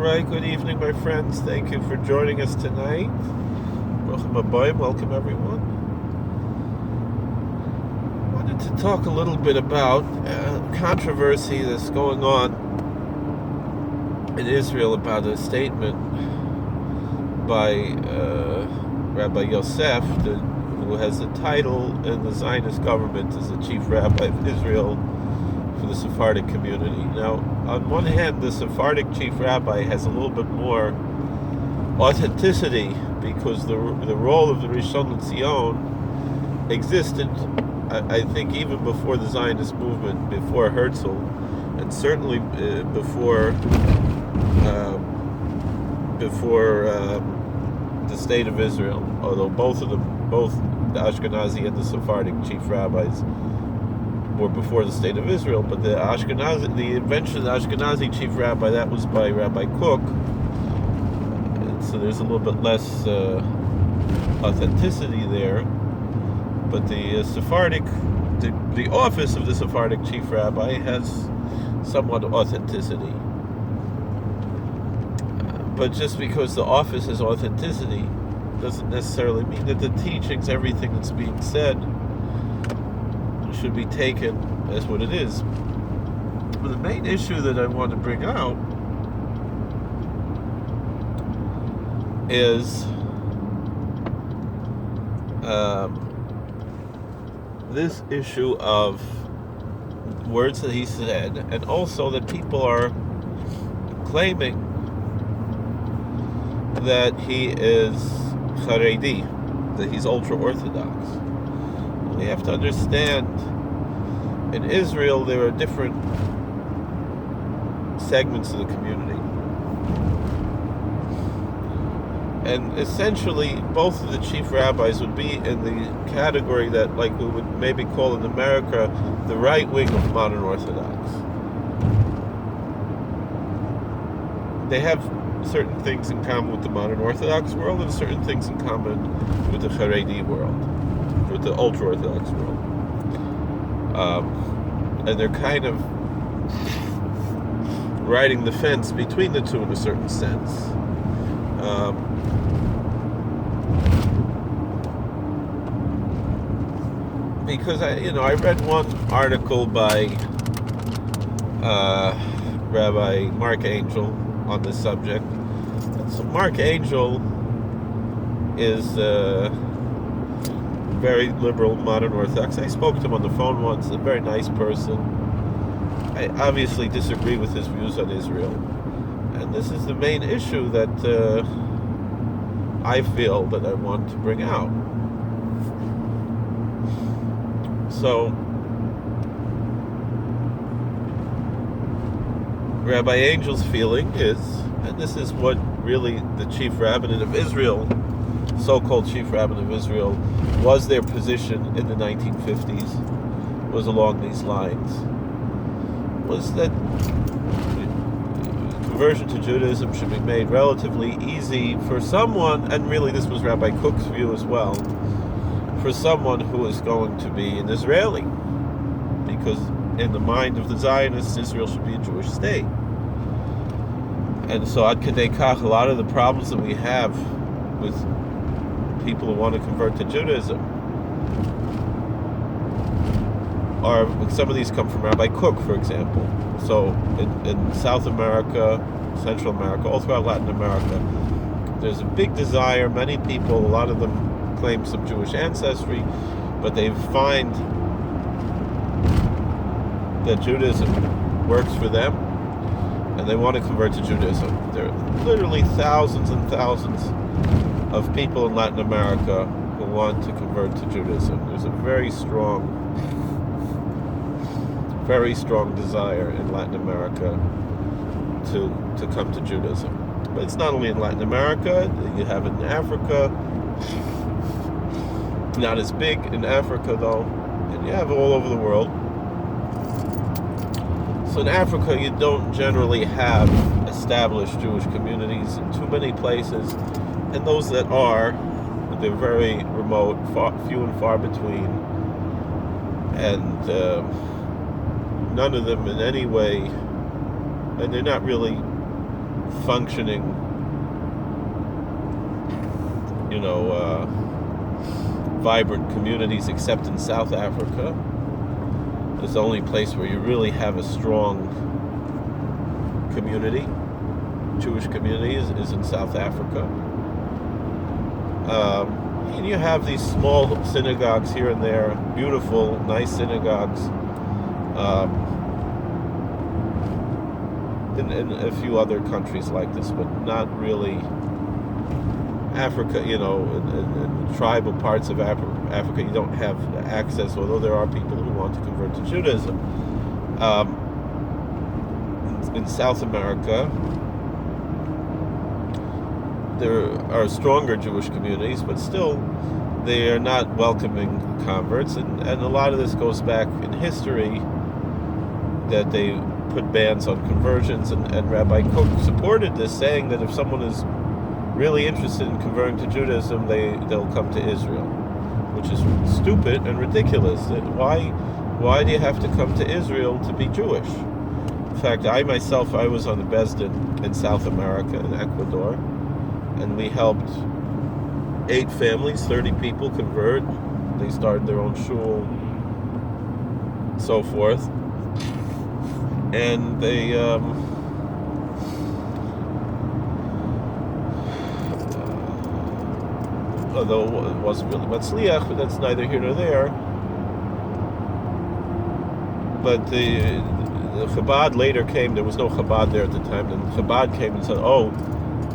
right, good evening, my friends. Thank you for joining us tonight. Welcome everyone. I wanted to talk a little bit about controversy that's going on in Israel about a statement by Rabbi Yosef, who has a title in the Zionist government as the chief rabbi of Israel for the Sephardic community. Now, on one hand, the Sephardic chief rabbi has a little bit more authenticity because the role of the Rishon LeZion existed, I think, even before the Zionist movement, before Herzl, and certainly before the state of Israel. Although both the Ashkenazi and the Sephardic chief rabbis were before the state of Israel, but the invention of the Ashkenazi chief rabbi, that was by Rabbi Kook. And so there's a little bit less authenticity there. But the Sephardic, the office of the Sephardic chief rabbi has somewhat authenticity. But just because the office has authenticity doesn't necessarily mean that the teachings, everything that's being said, should be taken as what it is. But the main issue that I want to bring out is this issue of words that he said, and also that people are claiming that he is Haredi, that he's ultra-Orthodox. We have to understand, in Israel there are different segments of the community. And essentially, both of the chief rabbis would be in the category that, like, we would maybe call in America the right wing of modern Orthodox. They have certain things in common with the modern Orthodox world and certain things in common with the Haredi world, with the ultra-Orthodox world. And they're kind of riding the fence between the two in a certain sense. Because I read one article by Rabbi Mark Angel on this subject. So Mark Angel is very liberal, modern Orthodox. I spoke to him on the phone once. A very nice person. I obviously disagree with his views on Israel, and this is the main issue that I feel that I want to bring out. So, Rabbi Angel's feeling is, and this is what really the chief rabbinate of Israel, so-called chief rabbinate of Israel, was their position in the 1950s, was along these lines, was that conversion to Judaism should be made relatively easy for someone, and really this was Rabbi Kook's view as well, for someone who is going to be an Israeli, because in the mind of the Zionists, Israel should be a Jewish state. And so ad kedei kach, a lot of the problems that we have with people who want to convert to Judaism are, some of these come from Rabbi Kook, for example. So in South America, Central America, all throughout Latin America, there's a big desire. Many people, a lot of them claim some Jewish ancestry, but they find that Judaism works for them, and they want to convert to Judaism. There are literally thousands and thousands of people in Latin America who want to convert to Judaism. There's a very strong desire in Latin America to come to Judaism. But it's not only in Latin America, you have it in Africa, not as big in Africa though, and you have it all over the world. So in Africa, you don't generally have established Jewish communities in too many places, and those that are, they're very remote, few and far between, and none of them in any way, and they're not really functioning, vibrant communities, except in South Africa. It's the only place where you really have a strong community. Jewish community is in South Africa. And you have these small synagogues here and there, beautiful, nice synagogues. In a few other countries like this, but not really Africa, in tribal parts of Africa, you don't have access, although there are people who want to convert to Judaism. In South America, there are stronger Jewish communities, but still they are not welcoming converts, and a lot of this goes back in history, that they put bans on conversions, and Rabbi Kook supported this, saying that if someone is really interested in converting to Judaism, they'll come to Israel, which is stupid and ridiculous. Why do you have to come to Israel to be Jewish? In fact, I was on the Besdin in South America, in Ecuador, and we helped 8 families, 30 people convert. They started their own shul, so forth. And they although it wasn't really matzliach, but that's neither here nor there. But the Chabad later came. There was no Chabad there at the time. And Chabad came and said, "Oh,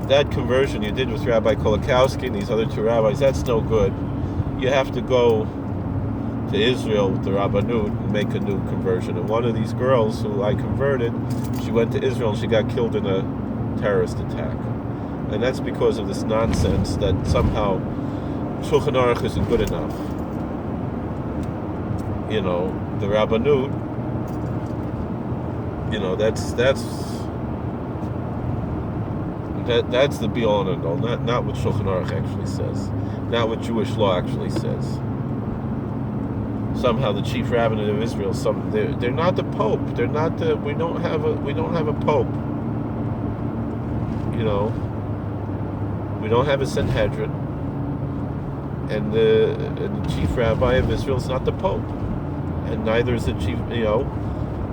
that conversion you did with Rabbi Kolakowski and these other 2 rabbis, that's no good. You have to go to Israel with the Rabbanut and make a new conversion." And one of these girls who I converted, she went to Israel and she got killed in a terrorist attack. And that's because of this nonsense that somehow Shulchan Aruch isn't good enough. The Rabbanut, that's the be-all and end-all, not what Shulchan Aruch actually says, not what Jewish law actually says. Somehow the chief rabbinate of Israel, they're not the Pope. They're not the. We don't have a Pope. We don't have a Sanhedrin, and the chief rabbi of Israel is not the Pope, and neither is the chief.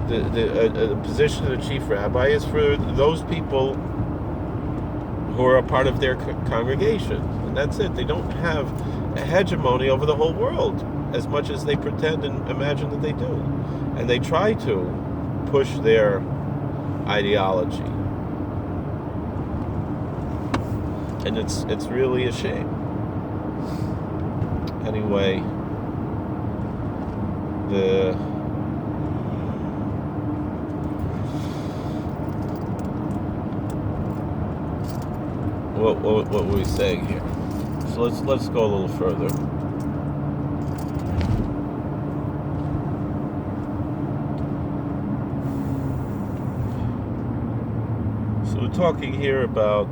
The position of the chief rabbi is for those people who are a part of their congregation, and that's it. They don't have a hegemony over the whole world, as much as they pretend and imagine that they do. And they try to push their ideology. And it's really a shame. Anyway, what were we saying here? So let's go a little further. So we're talking here about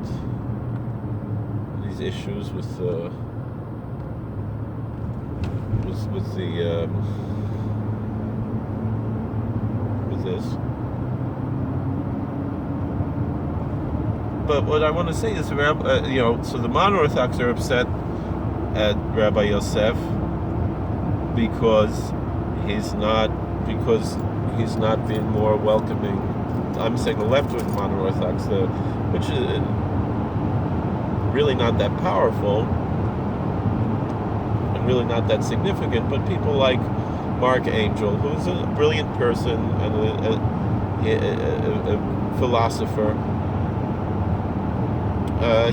these issues with this. But what I want to say is, so the non-Orthodox are upset at Rabbi Yosef because he's not being more welcoming. I'm saying the left-wing non-Orthodox, which is really not that powerful and really not that significant, but people like Mark Angel, who's a brilliant person and a philosopher,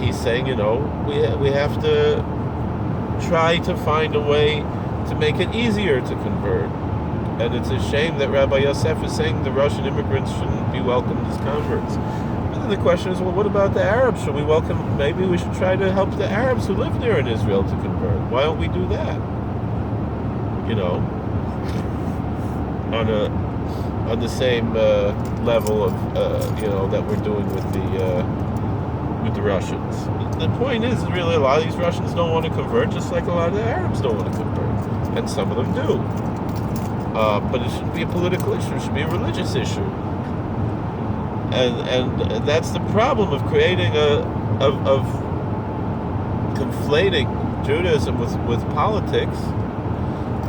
he's saying, we have to try to find a way to make it easier to convert. And it's a shame that Rabbi Yosef is saying the Russian immigrants shouldn't be welcomed as converts. But then the question is, well, what about the Arabs? Should we welcome? Maybe we should try to help the Arabs who live there in Israel to convert. Why don't we do that? On the same level of that we're doing with the Russians. The point is, really, a lot of these Russians don't want to convert, just like a lot of the Arabs don't want to convert, and some of them do. But it shouldn't be a political issue; it should be a religious issue. and that's the problem of creating of conflating Judaism with politics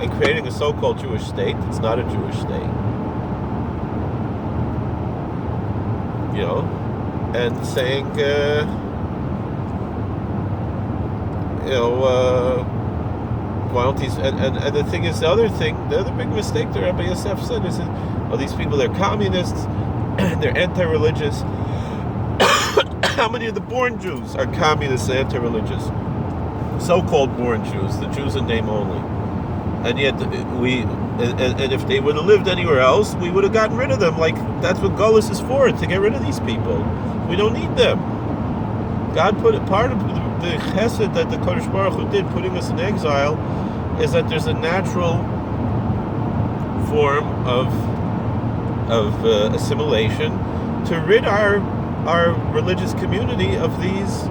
and creating a so-called Jewish state that's not a Jewish state. And saying, why don't these? And the thing is, the other big mistake that Rabbi Yosef said is, these people, they're communists, they're anti-religious. How many of the born Jews are communists and anti-religious? So-called born Jews, the Jews in name only. And yet and if they would have lived anywhere else, we would have gotten rid of them. Like, that's what Gullus is for, to get rid of these people. We don't need them. God put part of the chesed that the Kodesh Baruch Hu did, putting us in exile, is that there's a natural form of assimilation to rid our religious community of these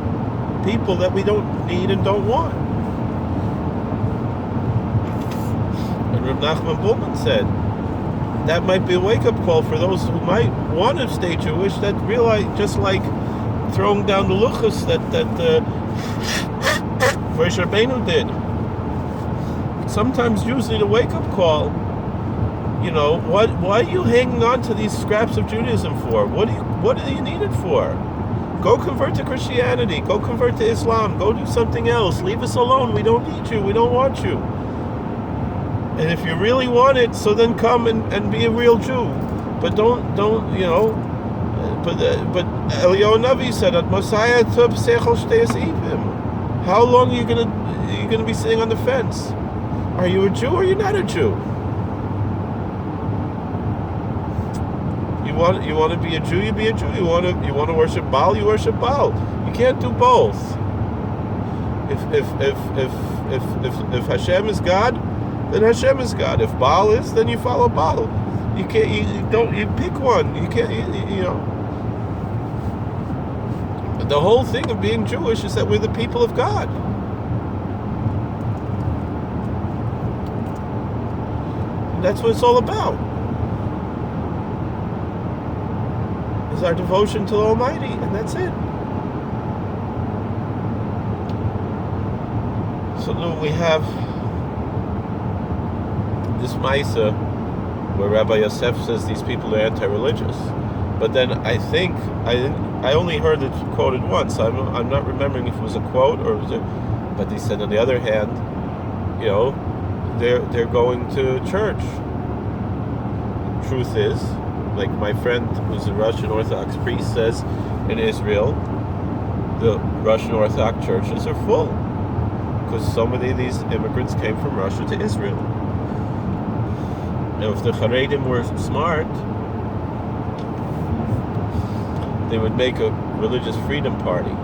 people that we don't need and don't want. And Reb Nachman Bullman said that might be a wake-up call for those who might want to stay Jewish, that realize, just like throwing down the luchos that Moshe Rabbeinu did. Sometimes Jews need a wake-up call. Why are you hanging on to these scraps of Judaism for? What do you need it for? Go convert to Christianity. Go convert to Islam. Go do something else. Leave us alone. We don't need you. We don't want you. And if you really want it, so then come and be a real Jew. But don't But Eliyahu Navi said that Messiah tub sechel shteis ivim. How long are you gonna be sitting on the fence? Are you a Jew or you're not a Jew? You want to be a Jew, you be a Jew. You want to worship Baal, you worship Baal. You can't do both. If Hashem is God, then Hashem is God. If Baal is, then you follow Baal. You can't. You pick one. You can't. The whole thing of being Jewish is that we're the people of God. And that's what it's all about. Is our devotion to the Almighty, and that's it. So now we have this Maisa where Rabbi Yosef says these people are anti-religious, but then I think I only heard it quoted once. I'm not remembering if it was a quote or was it, but he said on the other hand, they're going to church. Truth is, like my friend who's a Russian Orthodox priest says, in Israel, the Russian Orthodox churches are full because so many of these immigrants came from Russia to Israel. Now, if the Haredim were smart, they would make a religious freedom party.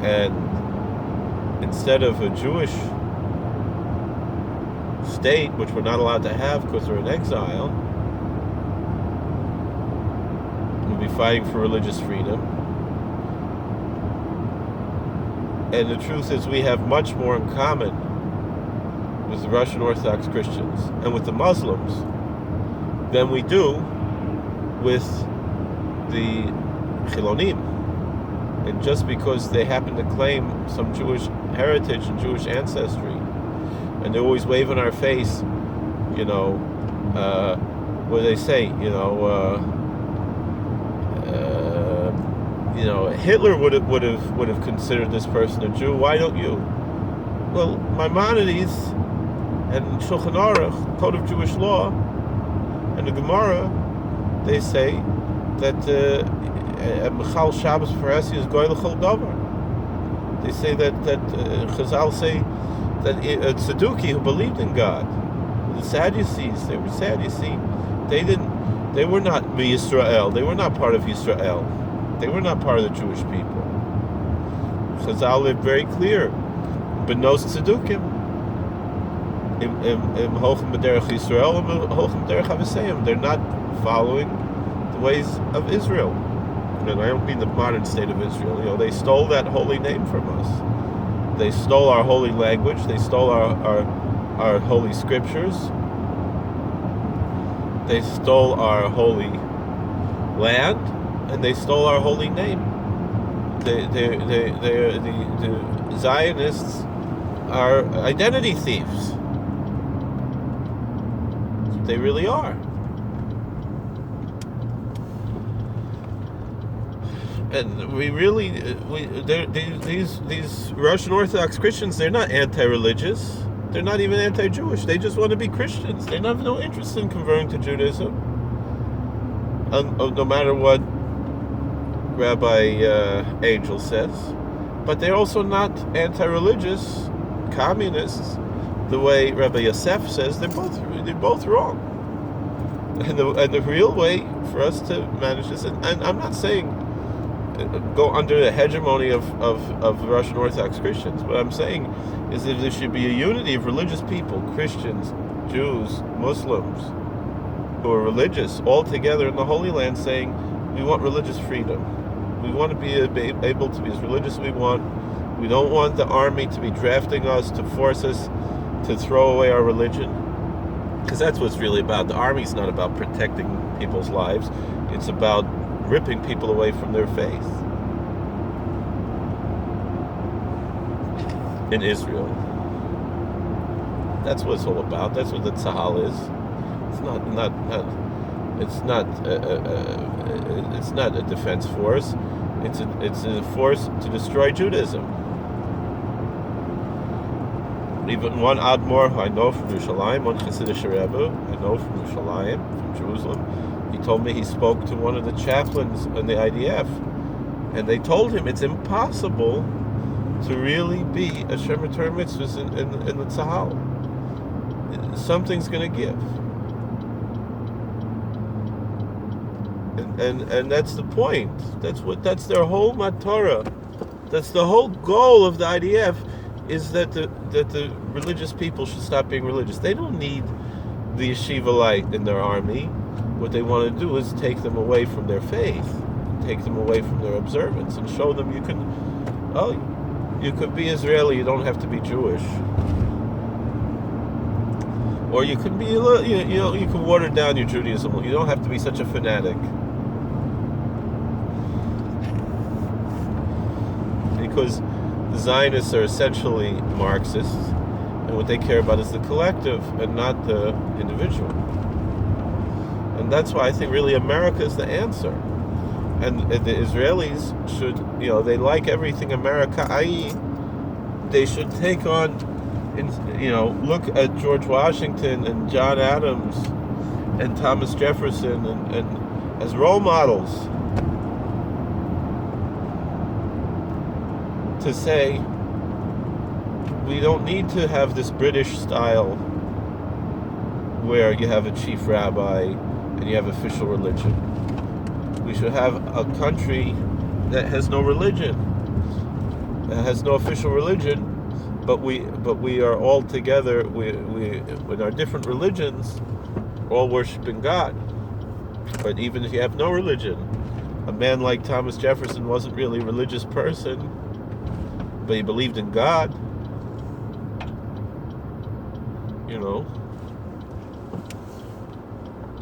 And instead of a Jewish state, which we're not allowed to have because we're in exile, we'll be fighting for religious freedom. And the truth is, we have much more in common with the Russian Orthodox Christians and with the Muslims than we do with the Chilonim. And just because they happen to claim some Jewish heritage and Jewish ancestry, and they always wave in our face, what do they say? Hitler would have considered this person a Jew. Why don't you? Well, Maimonides and Shulchan Aruch, Code of Jewish Law, and the Gemara, they say that Michal Shabbos Faresi is Goy L'chol Davar. They say that Chazal say that Tzeduki, who believed in God, the Sadducees, they were Sadducee. They were not Yisrael. They were not part of Yisrael. They were not part of the Jewish people. Chazal lived very clear. Benos Tzedukim. Im Hochem B'derech Yisrael, Im Hochem B'derech Aviseim. They're not following the ways of Israel. And I don't mean the modern state of Israel. They stole that holy name from us. They stole our holy language. They stole our holy scriptures. They stole our holy land, and they stole our holy name. The Zionists are identity thieves. They really are. And these Russian Orthodox Christians, they're not anti-religious. They're not even anti-Jewish. They just want to be Christians. They have no interest in converting to Judaism. No matter what Rabbi Angel says. But they're also not anti-religious communists the way Rabbi Yosef says. They're both wrong. And the real way for us to manage this, and I'm not saying go under the hegemony of Russian Orthodox Christians. What I'm saying is that there should be a unity of religious people, Christians, Jews, Muslims, who are religious, all together in the Holy Land, saying we want religious freedom. We want to be able to be as religious as we want. We don't want the army to be drafting us, to force us to throw away our religion. Because that's what it's really about. The army's not about protecting people's lives. It's about ripping people away from their faith. In Israel. That's what it's all about. That's what the Tzahal is. It's not a defense force. It's a force to destroy Judaism. Even one Admor who I know from Yerushalayim, one Hasidic Rebbe I know from Yerushalayim, from Jerusalem, he told me he spoke to one of the chaplains in the IDF, and they told him it's impossible to really be a Shemer Torah Mitzvahs in the Tzahal. Something's going to give. And that's the point. That's their whole matorah. That's the whole goal of the IDF, is that the religious people should stop being religious. They don't need the yeshiva light in their army. What they want to do is take them away from their faith, take them away from their observance, and show them you could be Israeli. You don't have to be Jewish. Or you could be, you can water down your Judaism. You don't have to be such a fanatic. Because the Zionists are essentially Marxists, and what they care about is the collective and not the individual. And that's why I think really America is the answer. And the Israelis should, they like everything America, i.e., they should take on, look at George Washington and John Adams and Thomas Jefferson and as role models, to say we don't need to have this British style where you have a chief rabbi and you have official religion. We should have a country that has no religion, that has no official religion, but we are all together. We with our different religions, all worshiping God. But even if you have no religion, a man like Thomas Jefferson wasn't really a religious person, but he believed in God.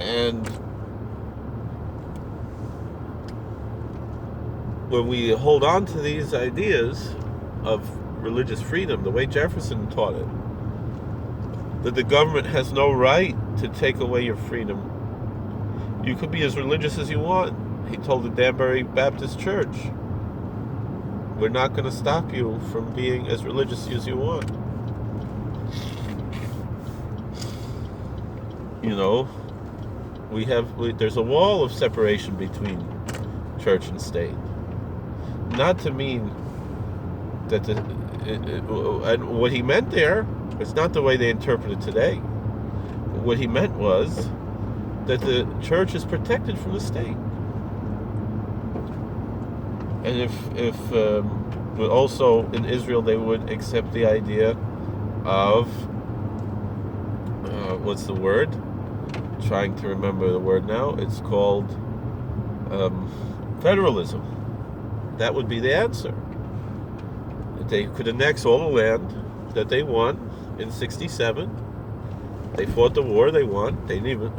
And when we hold on to these ideas of religious freedom, the way Jefferson taught it, that the government has no right to take away your freedom. You could be as religious as you want. He told the Danbury Baptist Church, we're not going to stop you from being as religious as you want. There's a wall of separation between church and state. Not to mean that and what he meant there, it's not the way they interpret it today. What he meant was that the church is protected from the state. And if also in Israel they would accept the idea of what's the word? Trying to remember the word now. It's called federalism. That would be the answer. They could annex all the land that they won in '67. They fought the war, they won. They didn't even,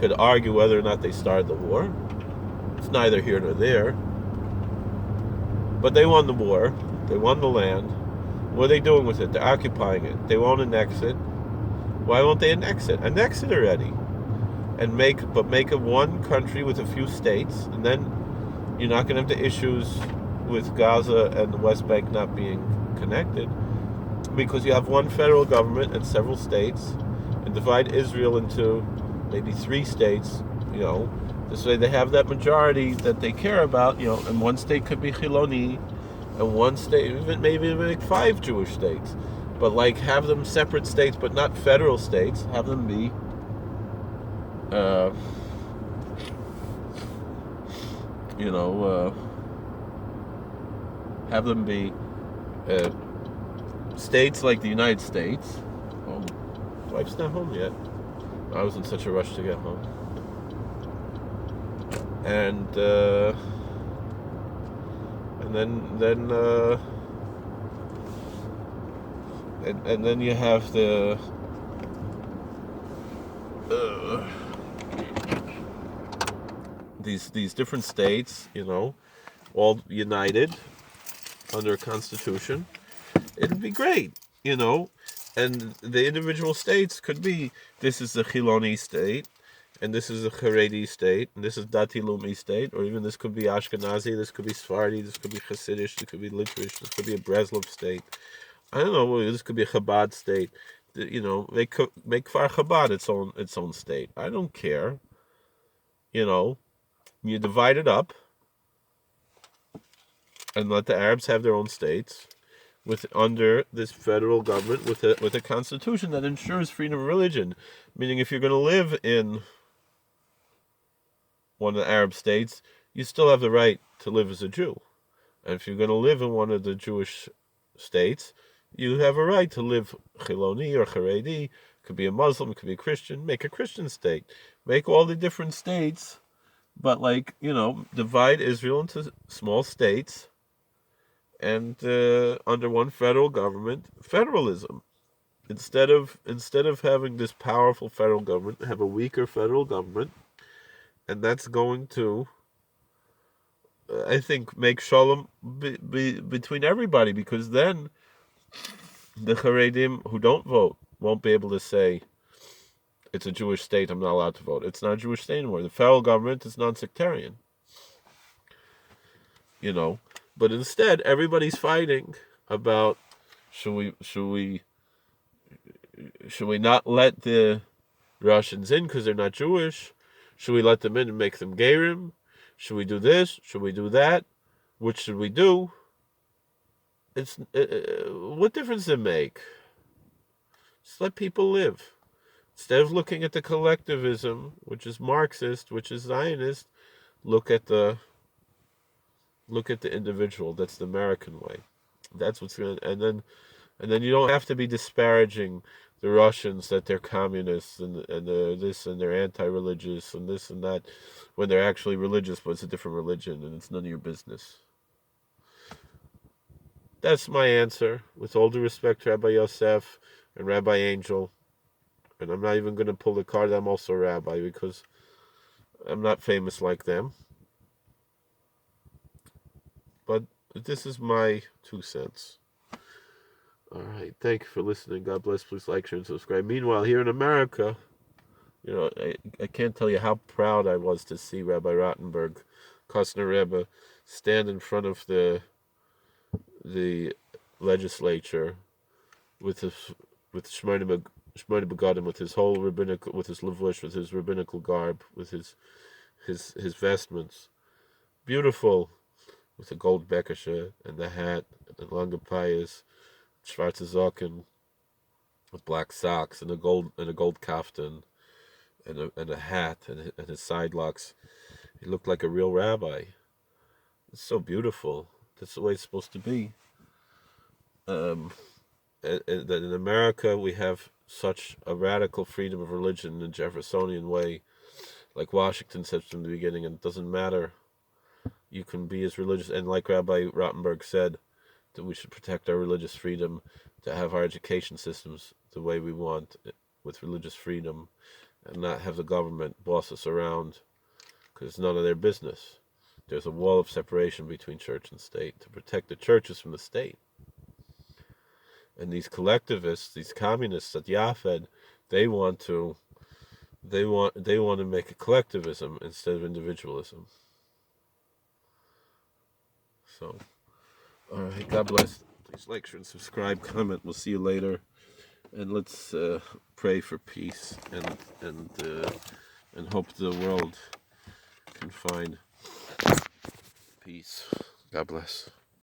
could argue whether or not they started the war. It's neither here nor there. But they won the war. They won the land. What are they doing with it? They're occupying it. They won't annex it. Why won't they annex it? Annex it already. And make it one country with a few states, and then you're not going to have the issues with Gaza and the West Bank not being connected, because you have one federal government and several states, and divide Israel into maybe 3 states, this way they have that majority that they care about, and one state could be Chiloni, and one state, maybe make 5 Jewish states, but have them separate states, but not federal states, have them be have them be states like the United States. Oh, wife's not home yet. I was in such a rush to get home. And then you have the these different states, all united under a constitution. It'd be great, and the individual states could be, this is the Chiloni state, and this is the Haredi state, and this is Dati Lumi state, or even this could be Ashkenazi, this could be Sephardi, this could be Hasidish, this could be Litvish, this could be a Breslov state. I don't know, this could be a Chabad state. They could make Kfar Chabad its own state. I don't care. You divide it up and let the Arabs have their own states under this federal government with a constitution that ensures freedom of religion. Meaning, if you're going to live in one of the Arab states, you still have the right to live as a Jew. And if you're going to live in one of the Jewish states, you have a right to live Chiloni or Haredi. Could be a Muslim, it could be a Christian. Make a Christian state. Make all the different states, but divide Israel into small states, and under one federal government, federalism. Instead of having this powerful federal government, have a weaker federal government, and that's going to, I think, make shalom between everybody, because then the Haredim who don't vote won't be able to say, it's a Jewish state, I'm not allowed to vote. It's not a Jewish state anymore. The federal government is non-sectarian. But instead, everybody's fighting about, should we not let the Russians in because they're not Jewish? Should we let them in and make them Gerim? Should we do this? Should we do that? Which should we do? What difference does it make? Just let people live. Instead of looking at the collectivism, which is Marxist, which is Zionist, look at the individual. That's the American way. That's what's going to, and then you don't have to be disparaging the Russians that they're communists and they're this and they're anti-religious and this and that, when they're actually religious, but it's a different religion and it's none of your business. That's my answer, with all due respect to Rabbi Yosef and Rabbi Angel. And I'm not even going to pull the card that I'm also a rabbi, because I'm not famous like them. But this is my 2 cents. All right. Thank you for listening. God bless. Please like, share, and subscribe. Meanwhile, here in America, I can't tell you how proud I was to see Rabbi Rottenberg, Kostner Rebbe, stand in front of the legislature with Shmona Begadim, with his whole rabbinical, with his levush, with his rabbinical garb, with his vestments, beautiful, with the gold bekasha and the hat and the lange payas, schwarze Socken, with black socks and a gold kaftan and a hat and his side locks. He looked like a real rabbi. It's so beautiful. That's the way it's supposed to be. And in America, we have such a radical freedom of religion in the Jeffersonian way, like Washington said from the beginning, and it doesn't matter. You can be as religious, and like Rabbi Rottenberg said, that we should protect our religious freedom, to have our education systems the way we want, with religious freedom, and not have the government boss us around, because it's none of their business. There's a wall of separation between church and state to protect the churches from the state. And these collectivists, these communists at Yafed, they want to make a collectivism instead of individualism. So, all right, God bless. Please like, share, and subscribe, comment. We'll see you later, and let's pray for peace and hope the world can find peace. God bless.